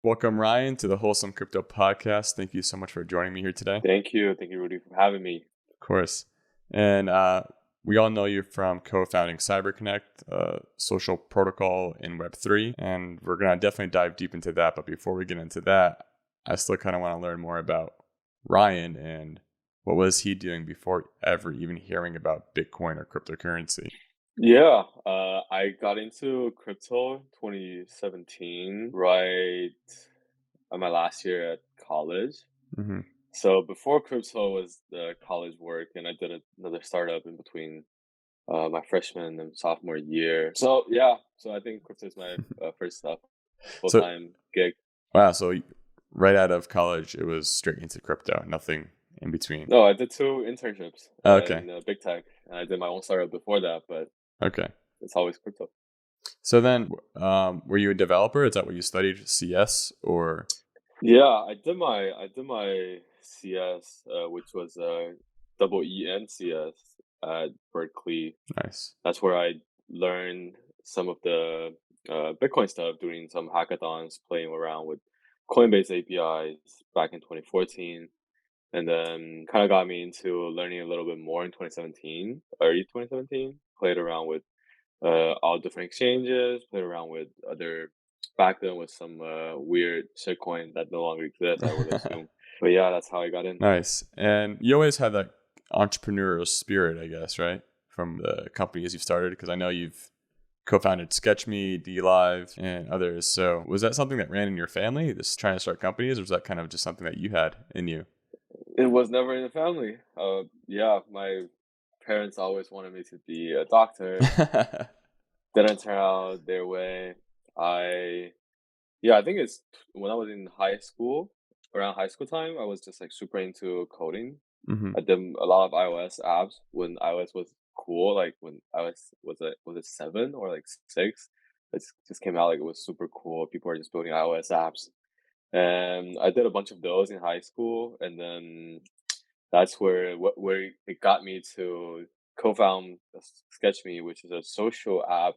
Welcome, Ryan, to the Wholesome Crypto podcast. Thank you so much for joining me here today. Thank you, Rudy, for having me. Of course. And we all know you from co-founding CyberConnect, a social protocol in Web3. And we're going to definitely dive deep into that. But before we get into that, I still kind of want to learn more about Ryan and what was he doing before ever even hearing about Bitcoin or cryptocurrency? Yeah, I got into crypto 2017, right at my last year at college. Mm-hmm. So before crypto was the college work, and I did another startup in between my freshman and sophomore year. So yeah, so I think crypto is my first So, full-time gig. wow. So right out of college, it was straight into crypto, nothing in between. No, I did 2 internships Okay. in big tech, and I did my own startup before that, but Okay. it's always crypto. So then, were you a developer? Is that what you studied, CS or? Yeah, I did my CS, which was double ENCS at Berkeley. Nice. That's where I learned some of the Bitcoin stuff, doing some hackathons, playing around with Coinbase APIs back in 2014, and then kind of got me into learning a little bit more in 2017, early 2017. Played around with all different exchanges, played around with other back then with some weird shitcoin that no longer exists, I would assume. But yeah, that's how I got in. Nice. And you always had that entrepreneurial spirit, I guess, right? From the companies you've started, because I know you've co-founded SketchMe, DLive, and others. So was that something that ran in your family, this trying to start companies, or was that kind of just something that you had in you? It was never in the family. Yeah, my parents always wanted me to be a doctor. Didn't turn out their way. I Yeah, I think it's when I was in high school, around high school time, I was just like super into coding. Hmm. I did a lot of iOS apps when iOS was cool, like when iOS was it 7 or like 6? It just came out like it was super cool. People were just building iOS apps. And I did a bunch of those in high school, and then that's where it got me to co-found SketchMe, which is a social app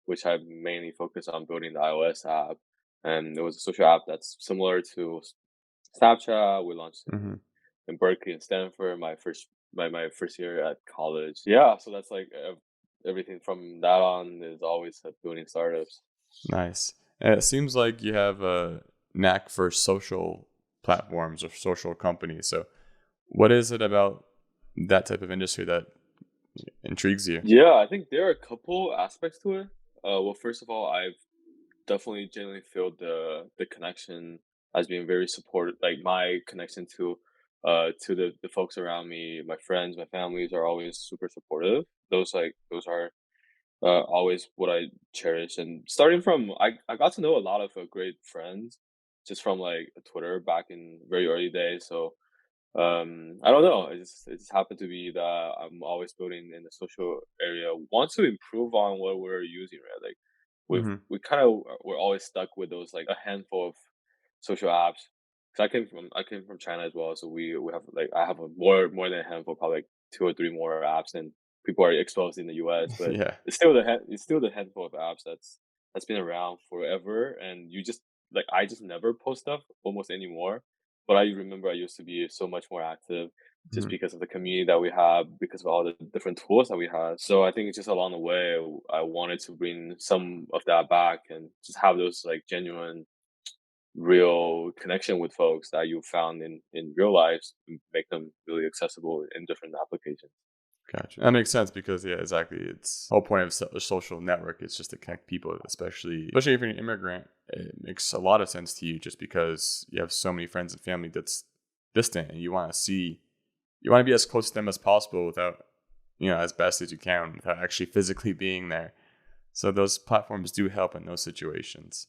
which I mainly focus on building the iOS app. And it was a social app that's similar to Snapchat. We launched Hmm. in Berkeley and Stanford my first year at college. Yeah, so that's like everything from that on is always building startups. Nice. And it seems like you have a knack for social platforms or social companies. So what is it about that type of industry that intrigues you? Yeah, I think there are a couple aspects to it. Well, first of all, I've definitely genuinely feel the connection as being very supportive. Like my connection to the folks around me, my friends, my families are always super supportive. Those are always what I cherish. And starting from, I got to know a lot of great friends just from like Twitter back in very early days. So I don't know. It just happened to be that I'm always building in the social area. Want to improve on what we're using, right? Like Hmm. we kind of we're always stuck with those like a handful of social apps. Cause I came from China as well, so we have like I have a more than a handful, probably like 2 or 3 more apps than people are exposed in the U.S. But Yeah. it's still the handful of apps that's been around forever, and you just like I just never post stuff almost anymore. But I remember I used to be so much more active just Mhm. because of the community that we have, because of all the different tools that we have. So I think it's just along the way, I wanted to bring some of that back and just have those like genuine, real connection with folks that you found in real life, and make them really accessible in different applications. Gotcha. That makes sense because yeah, exactly. It's the whole point of a social network is just to connect people, especially if you're an immigrant. It makes a lot of sense to you just because you have so many friends and family that's distant, and you want to be as close to them as possible without, as best as you can without actually physically being there. So those platforms do help in those situations.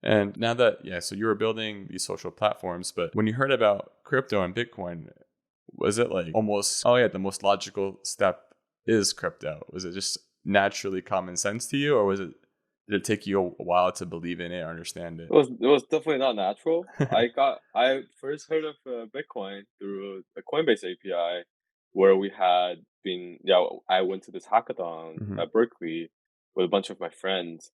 And now that, yeah, so you were building these social platforms, but when you heard about crypto and Bitcoin, was it like almost, oh yeah, the most logical step is crypto? Was it just naturally common sense to you, or did it take you a while to believe in it or understand it? It was definitely not natural. I first heard of Bitcoin through a Coinbase API, where we had been, yeah, I went to this hackathon Hmm. at Berkeley with a bunch of my friends,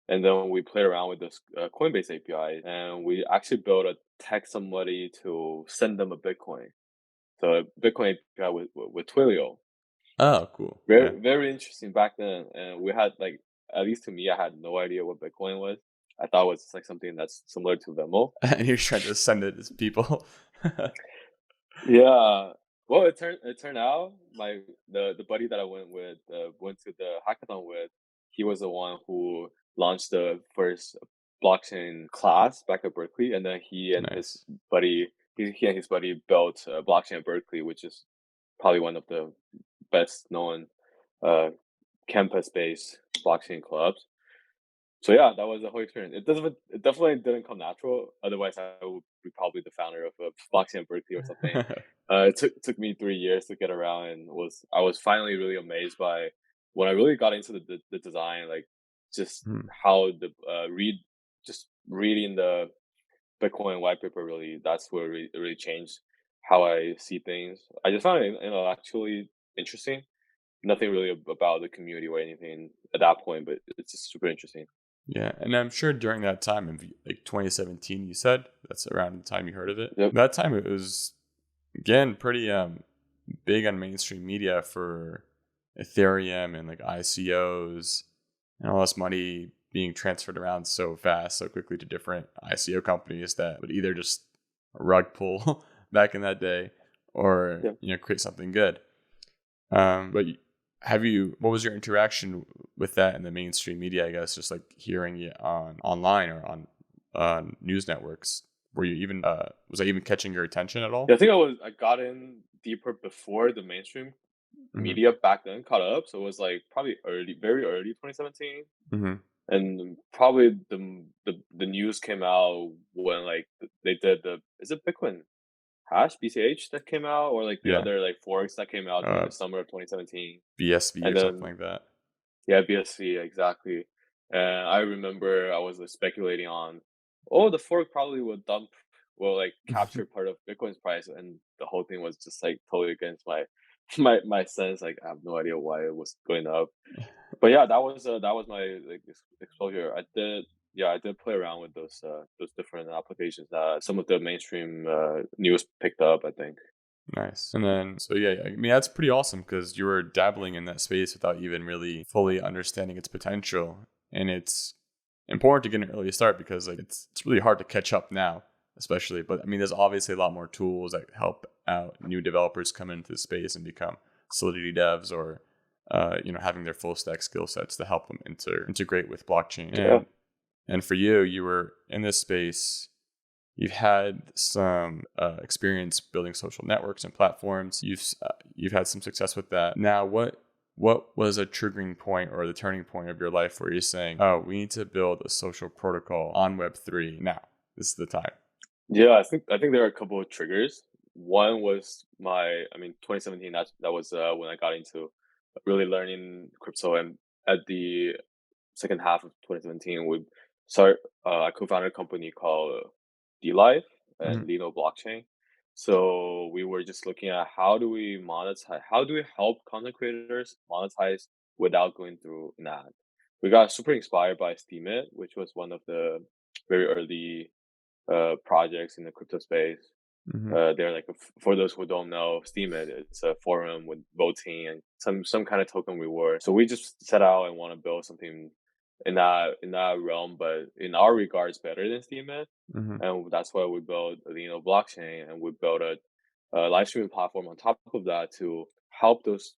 And then we played around with this Coinbase API, and we actually built a text somebody to send them a Bitcoin. So a Bitcoin API with Twilio. Oh, cool. Yeah. Very very interesting back then, and we had like, at least to me, I had no idea what Bitcoin was. I thought it was like something that's similar to Venmo. And you're trying to send it to people. Yeah. Well, it turned out the buddy that I went to the hackathon with, he was the one who launched the first blockchain class back at Berkeley, and then Nice. he and his buddy built blockchain at Berkeley, which is probably one of the best known uh, campus-based blockchain clubs. So yeah, that was the whole experience. It definitely didn't come natural. Otherwise, I would be probably the founder of a blockchain in Berkeley or something. It took me 3 years to get around, and I was finally really amazed by when I really got into the design, like just Hmm. how the just reading the Bitcoin white paper, really, that's where it really changed how I see things. I just found it, actually interesting. Nothing really about the community or anything at that point, but it's just super interesting. Yeah, and I'm sure during that time, like 2017, you said that's around the time you heard of it. Yep. That time it was again pretty big on mainstream media for Ethereum and like ICOs and all this money being transferred around so fast, so quickly to different ICO companies that would either just rug pull back in that day or Yeah. create something good. But what was your interaction with that in the mainstream media? I guess just like hearing it on online or on news networks. Were you even was that even catching your attention at Yeah, all? I got in deeper before the mainstream Mm-hmm. media back then caught up. So it was like probably very early 2017, Mm-hmm. and probably the news came out when like they did the is it Bitcoin Hash BCH that came out, or like the Yeah. other like forks that came out during Uh, the summer of 2017, BSV and or something then like that. yeah, BSC exactly. And I remember I was speculating on, oh, the fork probably will like capture part of Bitcoin's price, and the whole thing was just like totally against my my sense. Like I have no idea why it was going up. But yeah, that was my like exposure. I did play around with those different applications that some of the mainstream news picked up, I think. Nice. And then, so yeah, I mean, that's pretty awesome because you were dabbling in that space without even really fully understanding its potential. And it's important to get an early start because like it's really hard to catch up now, especially. But I mean, there's obviously a lot more tools that help out new developers come into the space and become Solidity devs or, having their full stack skill sets to help them integrate with blockchain. Yeah. And for you, you were in this space. You've had some experience building social networks and platforms. You've had some success with that. Now, what was a triggering point or the turning point of your life where you're saying, "Oh, we need to build a social protocol on Web3 now. This is the time." Yeah, I think there are a couple of triggers. One was 2017. That was when I got into really learning crypto, and at the second half of 2017, I co-founded a company called DLive Mm-hmm. and Lino Blockchain. So we were just looking at how do we help content creators monetize without going through an ad. We got super inspired by Steemit, which was one of the very early projects in the crypto space. Mm-hmm. They're like for those who don't know, Steemit, it's a forum with voting and some kind of token reward. So we just set out and want to build something in that realm, but in our regards, better than Steemit, Mm-hmm. and that's why we built blockchain, and we built a live streaming platform on top of that to help those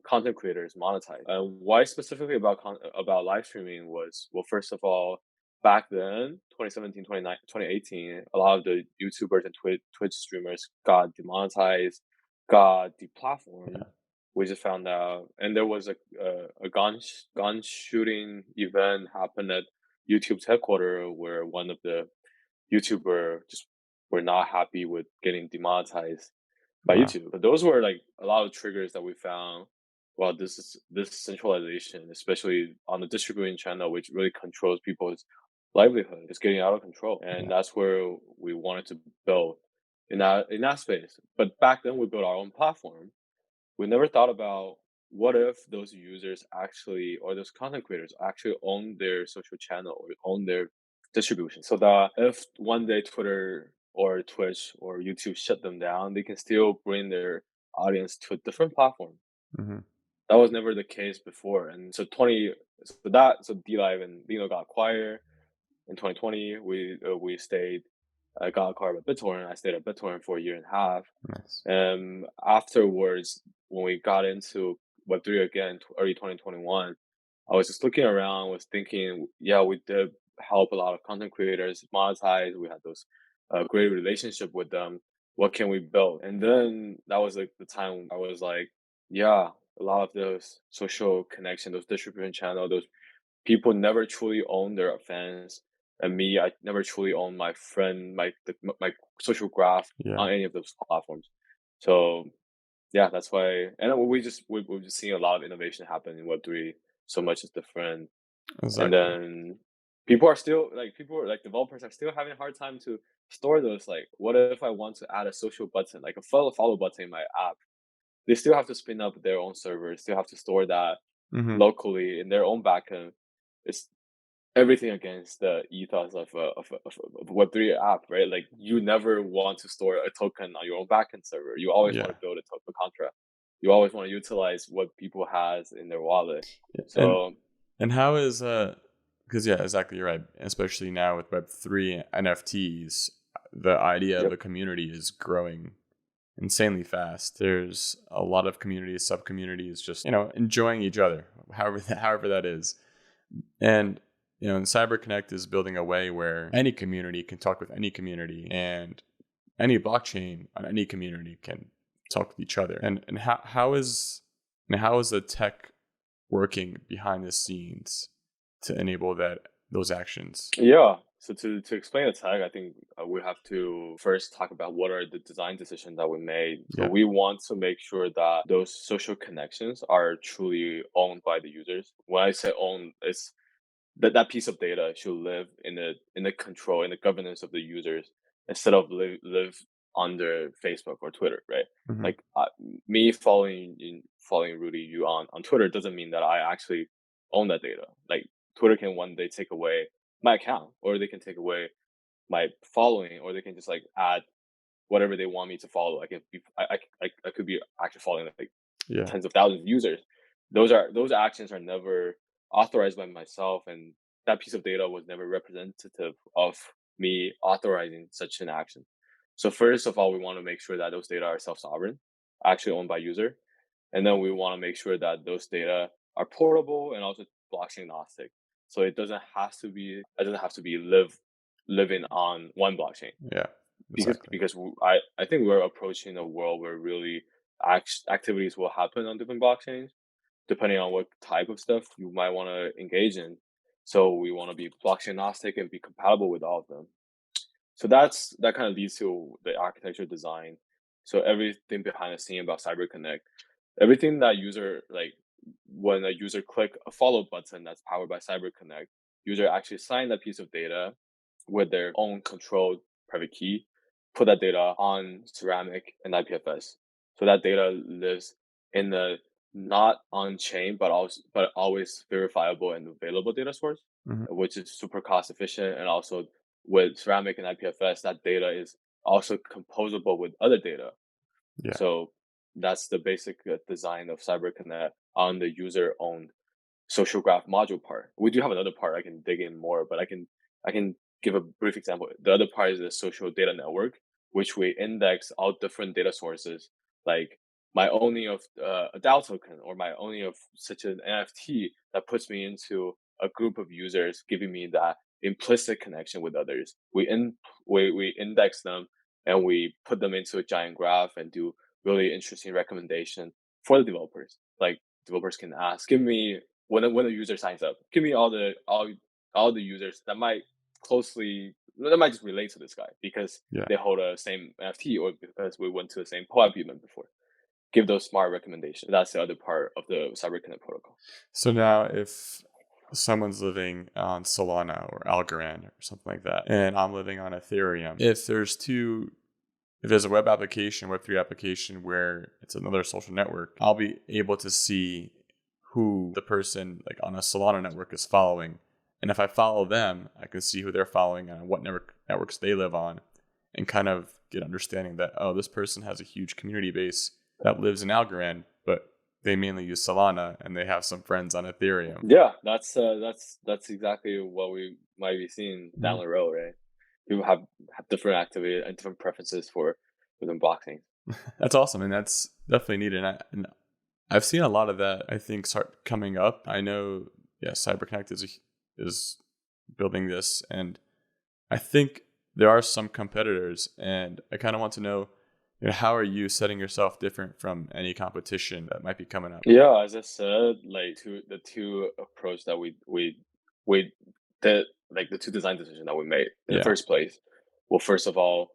content creators monetize. And why specifically about live streaming was, well, first of all, back then, 2017, 2018, a lot of the YouTubers and Twitch streamers got demonetized, got deplatformed. Yeah. We just found out, and there was a gun shooting event happened at YouTube's headquarters where one of the YouTuber just were not happy with getting demonetized by Wow. YouTube. But those were like a lot of triggers that we found. Well, this centralization, especially on the distributing channel, which really controls people's livelihood, is getting out of control, and Yeah. that's where we wanted to build in that space. But back then, we built our own platform. We never thought about. what if those users actually, or those content creators actually own their social channel or own their distribution, so that if one day Twitter or Twitch or YouTube shut them down, they can still bring their audience to a different platform. Mm-hmm. That was never the case before. And so DLive and Lino got acquired in 2020. We stayed. I got acquired by BitTorrent. I stayed at BitTorrent for a year and a half. Nice. Afterwards, when we got into Web3 again, early 2021, I was just looking around, was thinking, yeah, we did help a lot of content creators monetize. We had those great relationship with them. What can we build? And then that was like the time I was like, yeah, a lot of those social connection, those distribution channel, those people never truly own their fans. And me, I never truly own my friend, my social graph Yeah, on any of those platforms. So yeah, that's why. And then we've just seen a lot of innovation happen in Web3. So much is different, and exactly. then people are like developers are still having a hard time to store those. Like, what if I want to add a social button, like a follow button in my app? They still have to spin up their own server, still have to store that Mm-hmm. locally in their own backend. It's everything against the ethos of a Web3 app, right? Like, you never want to store a token on your own backend server. You always want Yeah, to build a token contract. You always want to utilize what people has in their wallet. and So and how is because yeah, exactly, you're right. Especially now with Web3 NFTs, the idea of yep. a community is growing insanely fast. There's a lot of communities, sub communities, just enjoying each other, however that is. And and CyberConnect is building a way where any community can talk with any community, and any blockchain on any community can talk with each other. And how is the tech working behind the scenes to enable those actions? Yeah. So to explain the tag, I think we have to first talk about what are the design decisions that we made. So Yeah. we want to make sure that those social connections are truly owned by the users. When I say own, it's that piece of data should live in the control, in the governance of the users, instead of live under Facebook or Twitter, right? Hmm. Like, me following Rudy you on Twitter doesn't mean that I actually own that data. Like, Twitter can one day take away my account, or they can take away my following, or they can just like add whatever they want me to follow. I can be I could be actually following like Yeah. tens of thousands of users. Those actions are never authorized by myself, and that piece of data was never representative of me authorizing such an action. So first of all, we want to make sure that those data are self-sovereign, actually owned by user, and then we want to make sure that those data are portable and also blockchain agnostic. So it doesn't have to be living on one blockchain, Yeah. because Exactly. I think we're approaching a world where really activities will happen on different blockchains depending on what type of stuff you might want to engage in. So we want to be blockchain agnostic and be compatible with all of them. So that kind of leads to the architecture design. So everything behind the scene about CyberConnect, everything that user like when a user click a follow button that's powered by CyberConnect, user actually sign that piece of data with their own controlled private key, put that data on Ceramic and IPFS. So that data lives in the not on chain, but always verifiable and available data source, Hmm. which is super cost efficient. And also with Ceramic and IPFS, that data is also composable with other data. Yeah. So that's the basic design of CyberConnect on the user owned social graph module part. We do have another part I can dig in more, but I can give a brief example. The other part is the social data network, which we index all different data sources, like my owning of a DAO token or my owning of such an NFT that puts me into a group of users, giving me that implicit connection with others. We index them and we put them into a giant graph and do really interesting recommendation for the developers. Like, developers can ask, give me when a user signs up, give me all the users that might just relate to this guy because Yeah. they hold a same NFT or because we went to the same POAP event before. Give those smart recommendations. That's the other part of the CyberConnect protocol. So now, if someone's living on Solana or Algorand or something like that, and I'm living on Ethereum, if there's two if there's a web application, Web3 application where it's another social network, I'll be able to see who the person like on a Solana network is following. And if I follow them, I can see who they're following and what networks they live on, and kind of get understanding that, oh, this person has a huge community base that lives in Algorand, but they mainly use Solana and they have some friends on Ethereum. Yeah, that's exactly what we might be seeing down the road, right? People have different activity and different preferences for within blockchain. That's awesome, and that's definitely needed. And I've seen a lot of that, I think, start coming up. I know, yeah, CyberConnect is building this, and I think there are some competitors, and I kind of want to know, how are you setting yourself different from any competition that might be coming up? Yeah, as I said, like the two approach that we did, like the two design decisions that we made in the Yeah. first place. Well, first of all,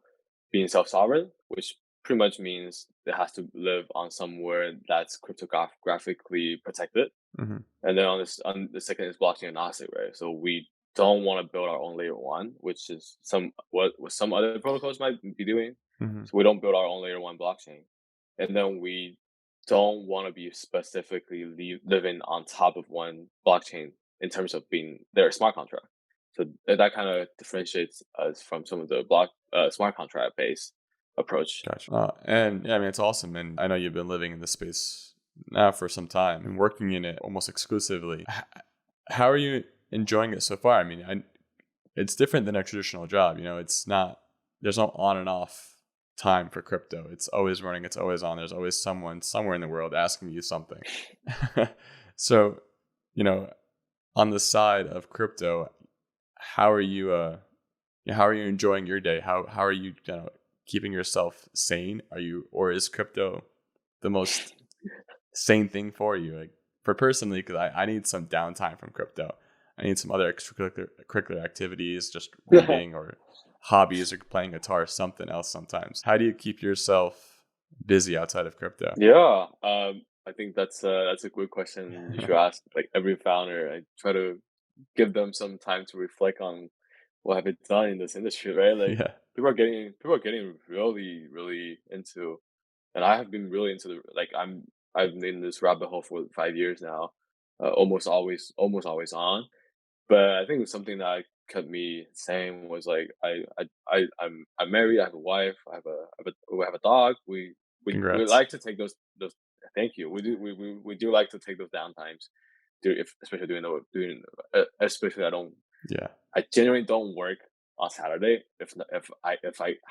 being self-sovereign, which pretty much means it has to live on somewhere that's cryptographically protected. Mm-hmm. And then on the second is blockchain agnostic, right? So we don't want to build our own layer one, which is what some other protocols might be doing. Mm-hmm. So we don't build our own layer one blockchain, and then we don't want to be specifically living on top of one blockchain in terms of being their smart contract. So that kind of differentiates us from some of the smart contract based approach. Gotcha. And yeah, I mean, it's awesome. And I know you've been living in this space now for some time and working in it almost exclusively. How are you enjoying it so far? I mean, it's different than a traditional job. It's not, there's no on and off time for crypto. It's always running, it's always on. There's always someone somewhere in the world asking you something. So, on the side of crypto, how are you enjoying your day? How are you keeping yourself sane? Or is crypto the most sane thing for you? Like, for personally, because I need some downtime from crypto. I need some other extracurricular activities, just reading or hobbies or playing guitar, something else sometimes. How do you keep yourself busy outside of crypto? Yeah, I think that's a good question you should ask like every founder. I try to give them some time to reflect on what have been done in this industry, right? Like Yeah. people are getting really really into, and I have been really into I've been in this rabbit hole for 5 years now, almost always on. But I think something that kept me sane was like I'm married, I have a wife, we have a dog. We Congrats. like to take those. Thank you. We do like to take those downtimes, if especially especially Yeah. I genuinely don't work on Saturday. If I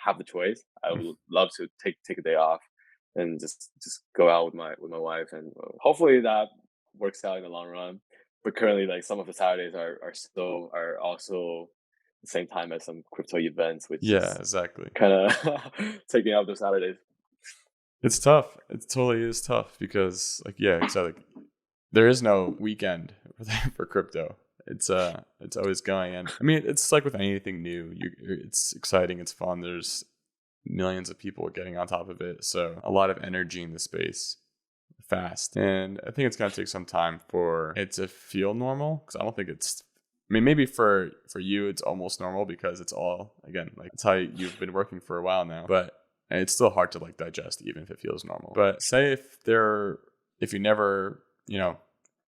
have the choice, I would love to take a day off and just go out with my wife, and hopefully that works out in the long run. But currently, like some of the Saturdays are also the same time as some crypto events, which Yeah, is exactly. kind of taking out those Saturdays. It's tough. It totally is tough because, like, yeah, so like there is no weekend for crypto. It's always going, and I mean, it's like with anything new. It's exciting. It's fun. There's millions of people getting on top of it, so a lot of energy in the space, fast. And I think it's gonna take some time for it to feel normal, because I don't think it's. I mean, maybe for you, it's almost normal because it's all, again, like it's how you've been working for a while now, but. And it's still hard to like digest, even if it feels normal. But say if you never,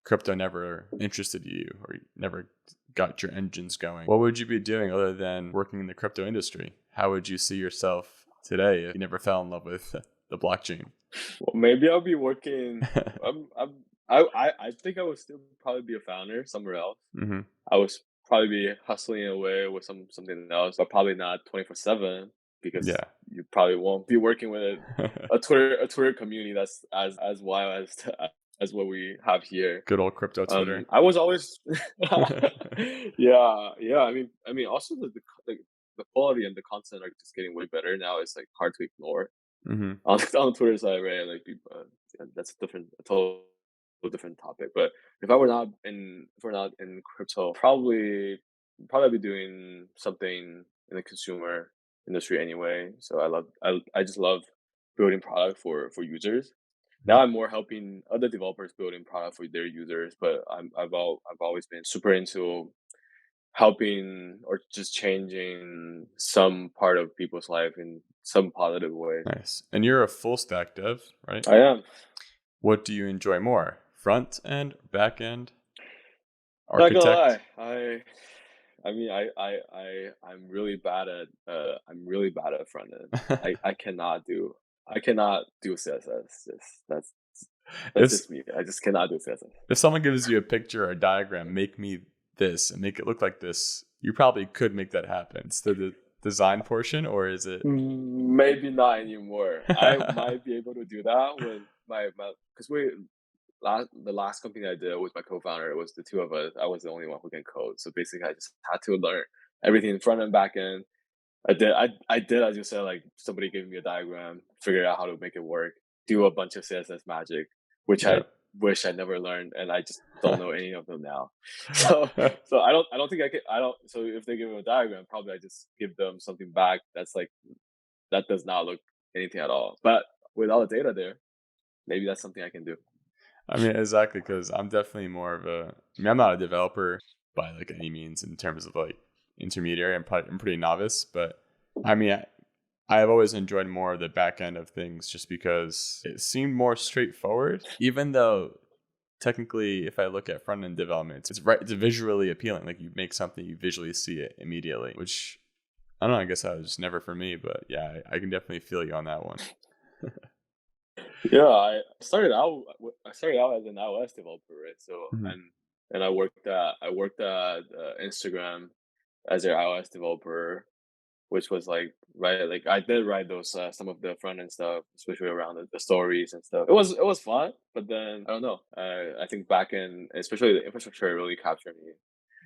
crypto never interested you or you never got your engines going, what would you be doing other than working in the crypto industry? How would you see yourself today if you never fell in love with the blockchain? Well, maybe I'll be working. I think I would still probably be a founder somewhere else. Mm-hmm. I was probably be hustling away with something else, but probably not 24/7 because Yeah. you probably won't be working with a Twitter community that's as wild as what we have here. Good old crypto Twitter. I was always yeah. I mean also the quality and the content are just getting way better now. It's like hard to ignore Mm-hmm. on the Twitter side, right? Like people, yeah, that's a total different topic. But if we're not in crypto, probably be doing something in the consumer industry anyway. So I just love building product for users. Now I'm more helping other developers building product for their users, but I've always been super into helping or just changing some part of people's life in some positive way. Nice. And you're a full stack dev, right? I am. What do you enjoy more? Front end, back end, Not gonna architect? lie, I mean, I'm really bad at front end. I cannot do CSS. That's if just me. I just cannot do CSS. if someone gives you a picture or a diagram, make me this and make it look like this, you probably could make that happen. It's the design portion, or is it? Maybe not anymore. I might be able to do that when my because the last company I did with my co-founder, it was the two of us. I was the only one who can code. So basically, I just had to learn everything front and back end. I did as you said, like somebody gave me a diagram, figure out how to make it work, do a bunch of CSS magic, which I Yeah. wish I never learned, and I just don't know any of them now. So I don't think I can I don't so if they give me a diagram, probably I just give them something back that's like that does not look anything at all. But with all the data there, maybe that's something I can do. I mean, exactly, because I'm definitely more of a. I mean, I'm not a developer by like any means in terms of like intermediary. I'm pretty novice, but I mean, I've always enjoyed more of the back end of things just because it seemed more straightforward. Even though technically, if I look at front end development, it's visually appealing. Like you make something, you visually see it immediately, which I don't know. I guess that was never for me, but yeah, I can definitely feel you on that one. Yeah, I started out as an iOS developer, right? So Mhm. and I worked at Instagram as their iOS developer, which was like right like I did write those some of the front end stuff, especially around the stories and stuff. It was fun, but then I don't know. I think back end, especially the infrastructure, really captured me.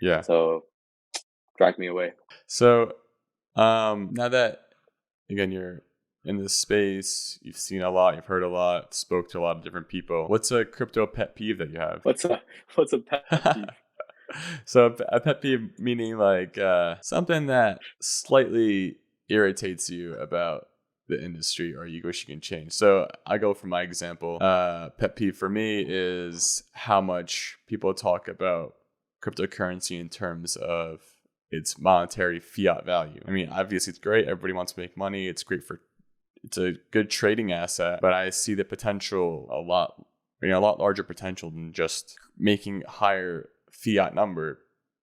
Yeah. So dragged me away. So now that again you're in this space, you've seen a lot, you've heard a lot, spoke to a lot of different people. What's a crypto pet peeve that you have? What's a what's a pet peeve? So a pet peeve meaning like something that slightly irritates you about the industry or you wish you can change. So I go for my example. Pet peeve for me is how much people talk about cryptocurrency in terms of its monetary fiat value. I mean, obviously it's great. Everybody wants to make money. It's a good trading asset, but I see the potential a lot larger potential than just making higher fiat number.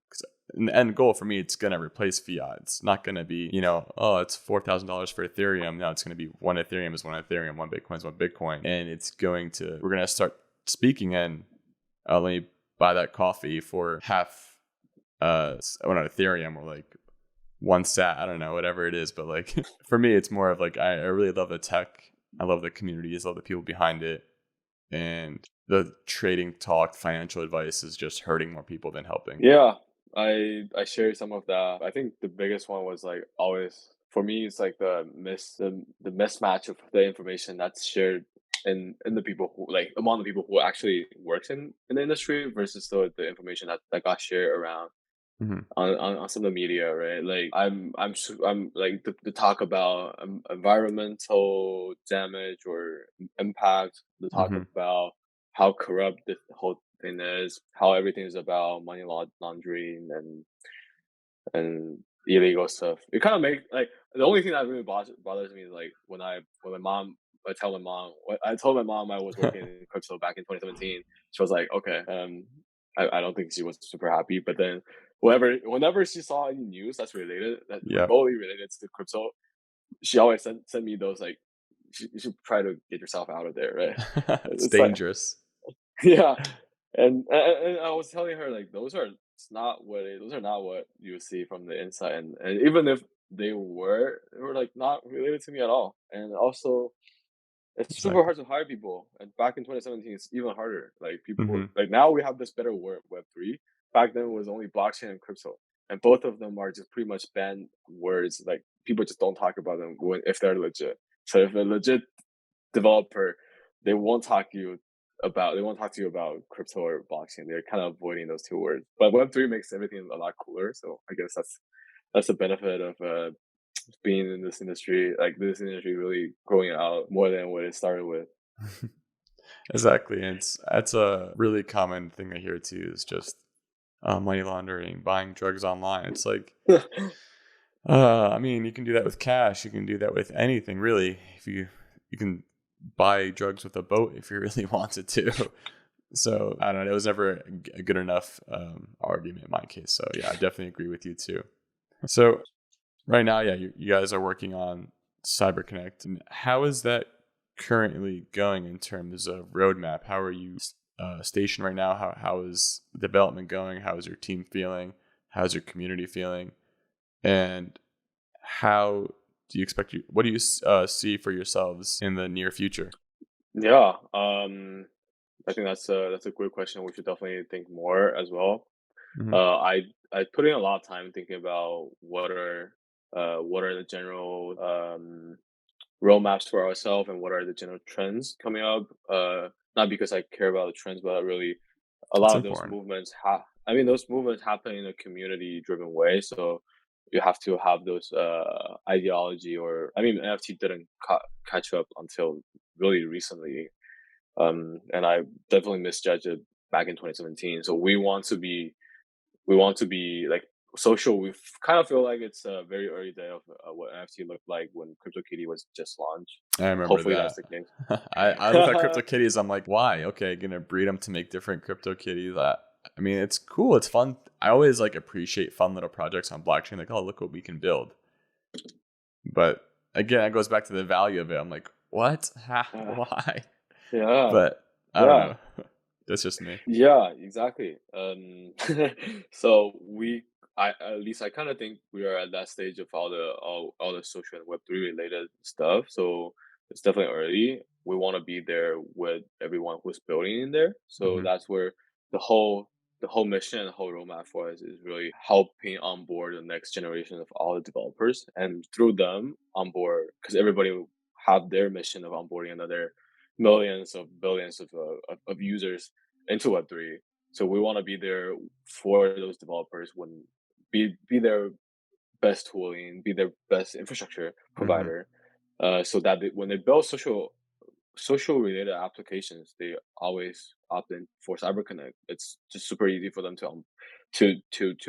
Because the end goal for me, it's going to replace fiat. It's not going to be, oh, it's $4,000 for Ethereum. No, it's going to be one Ethereum is one Ethereum, one Bitcoin is one Bitcoin. And we're going to start speaking in, let me buy that coffee for half, not Ethereum or like one sat, I don't know, whatever it is. But like for me, it's more of like, I really love the tech. I love the communities, love the people behind it. And the trading talk, financial advice is just hurting more people than helping. Yeah, I share some of that. I think the biggest one was like always for me. It's like the mismatch of the information that's shared in the people who like among the people who actually works in the industry versus the information that got shared around Hmm. on some of the media, right? Like I'm like the talk about environmental damage or impact, the talk Hmm. about how corrupt the whole thing is, how everything is about money laundering and illegal stuff. It kind of makes like the only thing that really bothers me is like when my mom I told my mom I was working in crypto back in 2017. She was like, okay, I don't think she was super happy. But then whenever she saw any news that's Yeah, remotely related to crypto, she always send me those like you should try to get yourself out of there, right? it's It's like dangerous. yeah, and I was telling her like those are not what you see from the inside, and even if they were like not related to me at all. And also, it's super Exactly. hard to hire people. And back in 2017, it's even harder. Like people Hmm. like now we have this better Web3. Back then it was only blockchain and crypto, and both of them are just pretty much banned words. Like people just don't talk about them if they're legit. So if a legit developer, they won't talk to you about crypto or blockchain. They're kind of avoiding those two words. But Web3 makes everything a lot cooler. So I guess that's the benefit of being in this industry. Like this industry really growing out more than what it started with. Exactly. And that's a really common thing I hear too, is just money laundering, buying drugs online. It's like, I mean, you can do that with cash. You can do that with anything, really. If you can buy drugs with a boat if you really wanted to. So I don't know. It was never a good enough argument in my case. So yeah, I definitely agree with you too. So right now, yeah, you guys are working on CyberConnect. And how is that currently going in terms of roadmap? How are you stationed right now? How is development going? How is your team feeling? How's your community feeling? And how do you expect what do you see for yourselves in the near future? Yeah, I think that's a great question. We should definitely think more as well. Hmm. I put in a lot of time thinking about what are the general roadmaps for ourselves and what are the general trends coming up. Not because I care about the trends, but really a It's lot of those important. movements I mean, those movements happen in a community driven way. So you have to have those ideology, or I mean, NFT didn't catch up until really recently. And I definitely misjudged it back in 2017. So we want to be like social. We kind of feel like it's a very early day of what NFT looked like when CryptoKitty was just launched. I remember Hopefully that's that. the case. I look at crypto kitties. I'm like, why? Okay, gonna breed them to make different crypto kitties. I mean, it's cool. It's fun. I always like appreciate fun little projects on blockchain. Like, oh, look what we can build. But again, it goes back to the value of it. I'm like, what? Uh, Why? yeah, But I don't yeah. know. That's just me. Yeah, exactly. So I at least I kind of think we are at that stage of all the social and Web3 related stuff. So it's definitely early. We want to be there with everyone who's building in there. So Hmm. that's where the whole the whole mission and the whole roadmap for us is really helping onboard the next generation of all the developers, and through them onboard, because everybody will have their mission of onboarding another millions of billions of users into Web3. So we want to be there for those developers, when be their best tooling, be their best infrastructure Hmm. provider, so that when they build social related applications, they always opt in for CyberConnect. It's just super easy for them to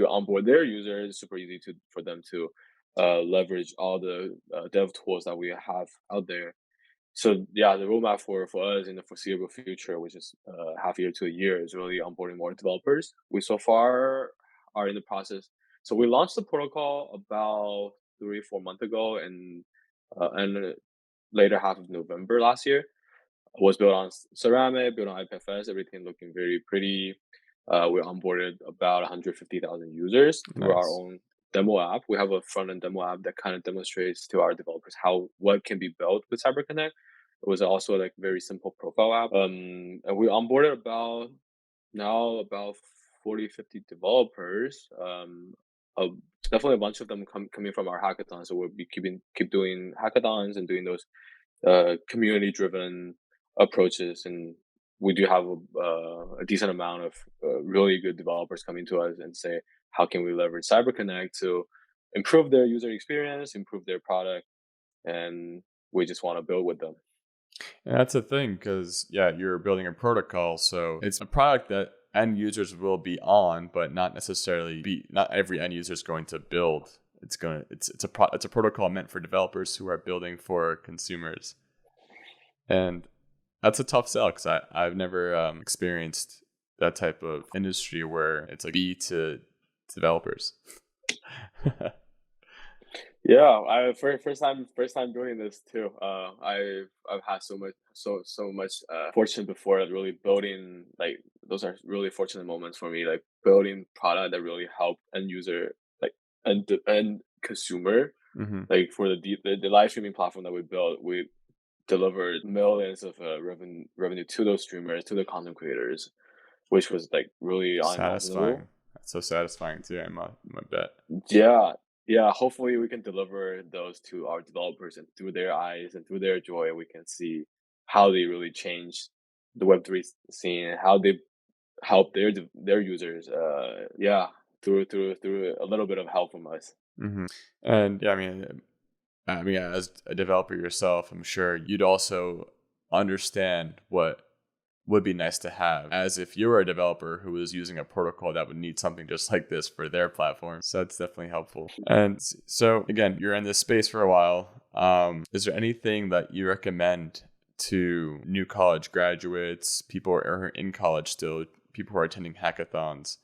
onboard their users. Super easy for them to leverage all the dev tools that we have out there. So yeah, the roadmap for us in the foreseeable future, which is half year to a year, is really onboarding more developers. We so far are in the process. So we launched the protocol about 3 4 months ago, and later half of November last year. Was built on Ceramic, built on IPFS, everything looking very pretty. We onboarded about 150,000 users through our Nice. own demo app. We have a front end demo app that kind of demonstrates to our developers what can be built with CyberConnect. It was also like very simple profile app. And we onboarded about 40 50 developers. Uh, Definitely a bunch of them coming from our hackathon. So we'll be keep doing hackathons and doing those community driven approaches, and we do have a decent amount of really good developers coming to us and say, how can we leverage CyberConnect to improve their user experience, improve their product, and we just want to build with them. And that's the thing, because yeah, you're building a protocol, so it's a product that end users will be on, but not necessarily not every end user is going to build. It's a protocol meant for developers who are building for consumers, and that's a tough sell because I've never experienced that type of industry where it's like B to developers. Yeah, first time doing this too. I've had so much fortune before, at really building, like, those are really fortunate moments for me, like building product that really help end user, like end consumer. Hmm. Like for the live streaming platform that we built, we delivered millions of revenue to those streamers, to the content creators, which was like really unimaginable. Satisfying. That's so satisfying too. I bet. Yeah, yeah. Hopefully, we can deliver those to our developers, and through their eyes and through their joy, we can see how they really change the Web3 scene, and how they help their users. Yeah, through a little bit of help from us. Hmm. And yeah, as a developer yourself, I'm sure you'd also understand what would be nice to have, as if you were a developer who was using a protocol that would need something just like this for their platform. So that's definitely helpful. And so again, you're in this space for a while. Is there anything that you recommend to new college graduates, people who are in college still, people who are attending hackathons?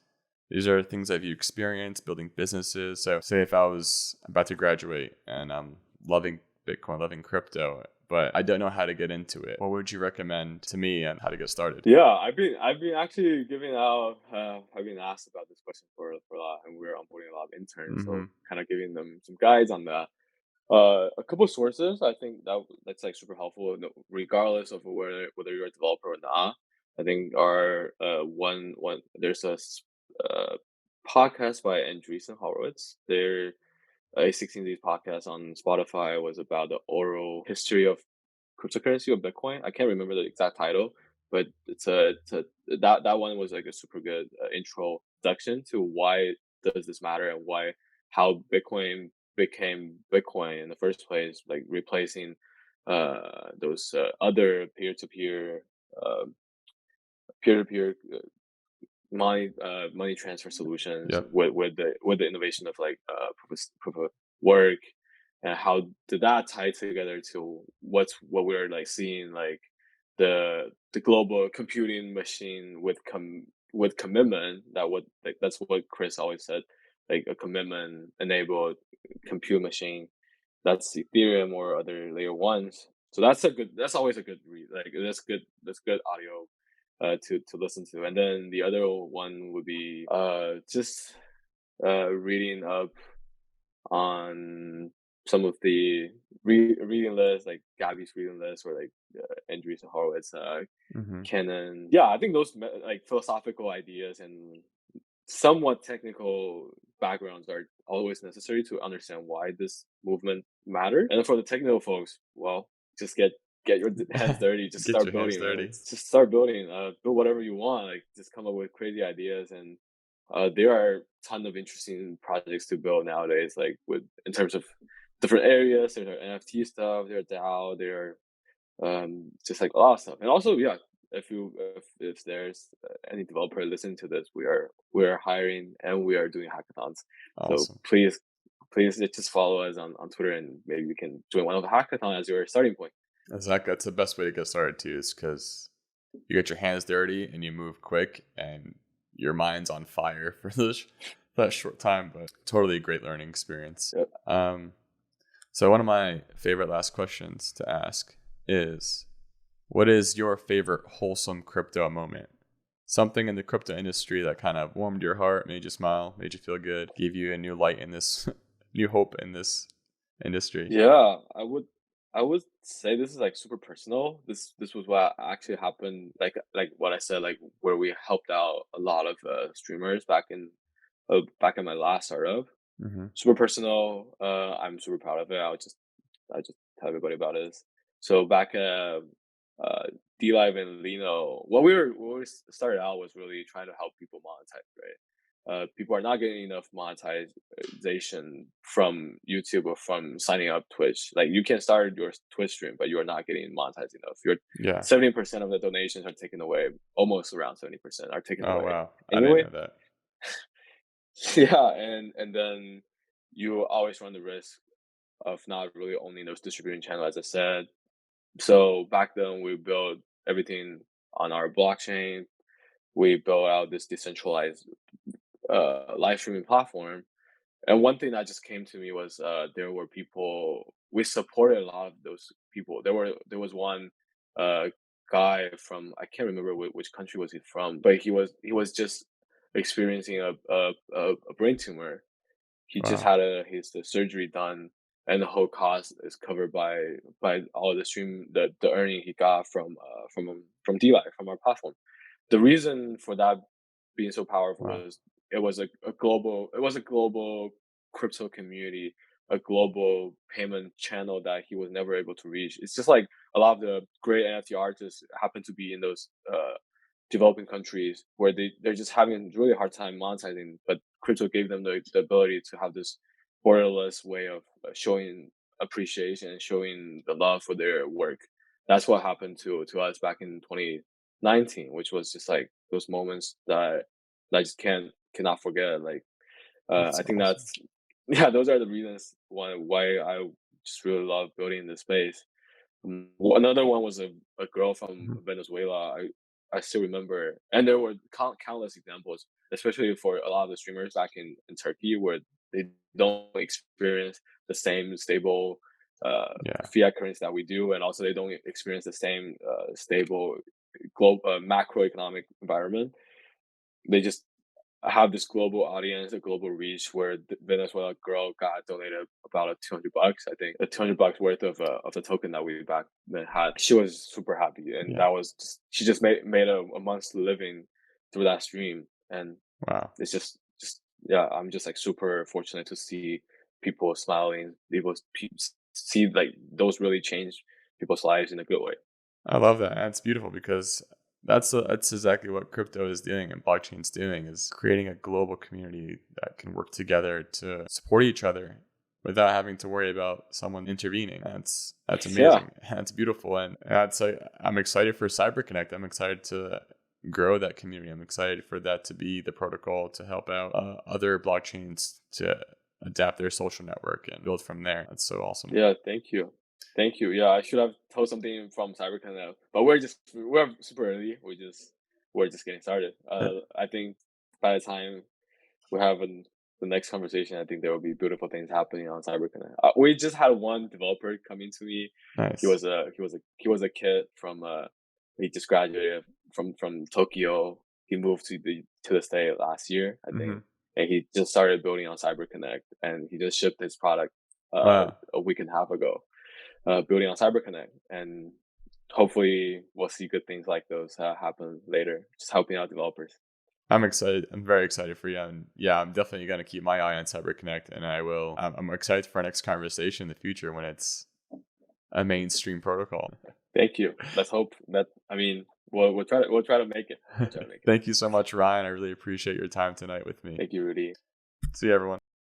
These are things that you experienced building businesses. So say if I was about to graduate and I'm loving Bitcoin, loving crypto, but I don't know how to get into it, what would you recommend to me on how to get started? Yeah, I've been actually giving out. I've been asked about this question for a lot, and we're onboarding a lot of interns, so kind of giving them some guides on that. A couple of sources I think that's like super helpful, regardless of whether you're a developer or not. I think are one there's uh, podcast by Andreessen Horowitz. Their a 16 Days podcast on Spotify was about the oral history of cryptocurrency or Bitcoin. I can't remember the exact title, but that one was like a super good introduction to why does this matter and how Bitcoin became Bitcoin in the first place, like replacing those other uh, peer-to-peer money transfer solutions Yep. with the innovation of like proof of work, and how did that tie together to what we're like seeing, like the global computing machine with commitment, that's what Chris always said, like a commitment enabled compute machine, that's Ethereum or other layer ones. So that's always a good read, like that's good audio to listen to. And then the other one would be just reading up on some of the reading lists, like Gabby's reading list, or like Andreessen Horowitz, Canon. Yeah, I think those like philosophical ideas and somewhat technical backgrounds are always necessary to understand why this movement mattered. And for the technical folks, well, just get your hands dirty, just Get start your hands building, man. dirty. Just start building, build whatever you want, like just come up with crazy ideas. And there are a ton of interesting projects to build nowadays, like with in terms of different areas. There are NFT stuff, there are DAO, there are just like a lot of stuff. And also, yeah, if there's any developer listening to this, we are hiring and we are doing hackathons. So Awesome. please just follow us on Twitter, and maybe we can join one of the hackathon as your starting point. Exactly. That's the best way to get started too, is because you get your hands dirty and you move quick and your mind's on fire for that short time, but totally a great learning experience. Yep. So one of my favorite last questions to ask is, what is your favorite wholesome crypto moment? Something in the crypto industry that kind of warmed your heart, made you smile, made you feel good, gave you a new light in this, new hope in this industry. Yeah, I would say this is like super personal. This was what actually happened, like what I said, like where we helped out a lot of streamers back in my last startup. Mm-hmm. Super personal. I'm super proud of it. I just tell everybody about this. So back DLive and Lino, what we started out was really trying to help people monetize, right? People are not getting enough monetization from YouTube or from signing up Twitch. Like you can start your Twitch stream, but you are not getting monetized enough. You're Yeah. 70% of the donations are taken away. Almost around 70% are taken Oh, away. wow. Anyway, I didn't know that. yeah, and then you always run the risk of not really owning those distribution channels, as I said. So back then we built everything on our blockchain. We built out this decentralized live streaming platform. And one thing that just came to me was there were people, we supported a lot of those people. There was one uh, guy from, I can't remember which country was he from, but he was just experiencing a brain tumor. He just Wow. had the surgery done, and the whole cost is covered by all the earning he got from DLive, from our platform. The reason for that being so powerful Wow. was it was a global crypto community, a global payment channel that he was never able to reach. It's just like a lot of the great NFT artists happen to be in those developing countries where they're just having a really hard time monetizing, but crypto gave them the ability to have this borderless way of showing appreciation and showing the love for their work. That's what happened to us back in 19, which was just like those moments that I just cannot forget. Like That's I so think awesome. that's yeah, those are the reasons why I just really love building in this space. Another one was a girl from Mhm. Venezuela. I still remember, and there were countless examples, especially for a lot of the streamers back in Turkey, where they don't experience the same stable Yeah. fiat currency that we do, and also they don't experience the same stable global macroeconomic environment. They just have this global audience, a global reach, where the Venezuela girl got donated about a 200 bucks. I think a 200 bucks worth of the token that we back then had. She was super happy, and Yeah. that was just, she just made a month's living through that stream, and Wow. it's just yeah, I'm just like super fortunate to see people smiling, see like those really change people's lives in a good way. I love that. And it's beautiful because that's exactly what crypto is doing and blockchain's doing is creating a global community that can work together to support each other without having to worry about someone intervening. That's Yeah, amazing. That's beautiful. And that's like I'm excited for CyberConnect. I'm excited to grow that community. I'm excited for that to be the protocol to help out other blockchains to adapt their social network and build from there. That's so awesome. yeah, thank you. Thank you. Yeah, I should have told something from CyberConnect, but we're super early. We're just getting started. I think by the time we have the next conversation, I think there will be beautiful things happening on CyberConnect. We just had one developer come into me. Nice. He was a kid from he just graduated from Tokyo. He moved to the state last year, I think, Hmm. and he just started building on CyberConnect, and he just shipped his product Wow. a week and a half ago, building on CyberConnect, and hopefully we'll see good things like those happen later. Just helping out developers. I'm excited. I'm very excited for you. And yeah, I'm definitely going to keep my eye on CyberConnect. And I will. I'm excited for our next conversation in the future when it's a mainstream protocol. Thank you. Let's hope that. I mean, we'll try to make it. We'll try to make it. Thank you so much, Ryan. I really appreciate your time tonight with me. Thank you, Rudy. See you, everyone.